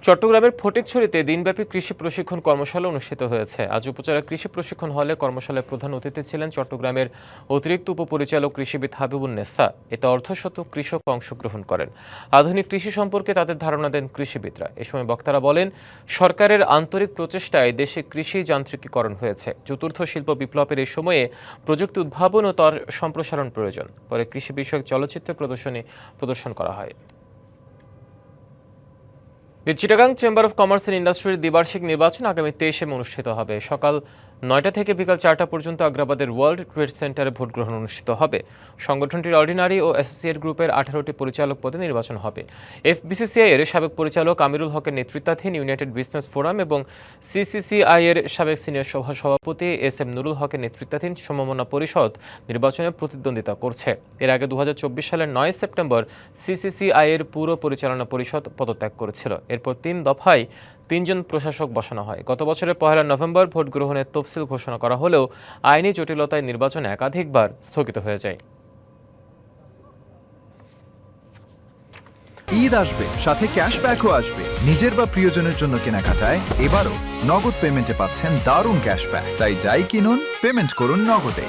চট্টগ্রামের ফটিকছড়িতে দিনব্যাপী কৃষি প্রশিক্ষণ কর্মশালা অনুষ্ঠিত হয়েছে। আজ উপজেলা কৃষি প্রশিক্ষণ হলে কর্মশালায় প্রধান অতিথি ছিলেন চট্টগ্রামের অতিরিক্ত উপপরিচালক কৃষিবিদ হাবিবুন্নেসা। এতে অর্ধশত কৃষক অংশগ্রহণ করেন। আধুনিক কৃষি সম্পর্কে তাদের ধারণা দেন কৃষিবিদরা। এ সময় বক্তারা বলেন, সরকারের আন্তরিক প্রচেষ্টায় দেশে কৃষি যান্ত্রিকীকরণ হয়েছে। চতুর্থ শিল্প বিপ্লবের এই সময়ে প্রযুক্তি উদ্ভাবন ও তার সম্প্রসারণ প্রয়োজন। পরে কৃষি বিষয়ক চলচ্চিত্র প্রদর্শন করা হয়। Chittagong chamber of commerce and ইন্ডাস্ট্রির দ্বিবার্ষিক নির্বাচন আগামী 23 মে অনুষ্ঠিত হবে। সকাল 9টা থেকে বিকাল 4টা পর্যন্ত আগ্রাবাদের ওয়ার্ল্ড ট্রেড সেন্টারে ভোট গ্রহণ অনুষ্ঠিত হবে। সংগঠনটির অর্ডিনারি ও অ্যাসোসিয়েট গ্রুপের 18টি পরিচালক পদে নির্বাচন হবে। এফবিসিসিআই এর সাবেক পরিচালক আমিরুল হকের নেতৃত্বাধীন ইউনাইটেড বিজনেস ফোরাম এবং সিসিসিআই এর সাবেক সিনিয়র সভাপতি এস.এম. নুরুল হকের নেতৃত্বাধীন সমমনা পরিষদ নির্বাচনে প্রতিদ্বন্দ্বিতা করছে। এর আগে 2024 সালের 9 সেপ্টেম্বর সিসিসিআই এর পুরো পরিচালনা পরিষদ পদত্যাগ করেছিল। এরপর 3 দফায় 3 জন প্রশাসক বসানো হয়। গত বছরের 1 নভেম্বর ভোট গ্রহণের তফসিল ঘোষণা করা হলেও আইনি জটিলতায় নির্বাচন একাধিকবার স্থগিত হয়ে যায়। ঈদ আসবে, সাথে ক্যাশব্যাকও আসবে। নিজের বা প্রিয়জনের জন্য কেনাকাটায় এবারও নগদ পেমেন্টে পাচ্ছেন দারুণ ক্যাশব্যাক। তাই যাই কিনুন, পেমেন্ট করুন নগদে।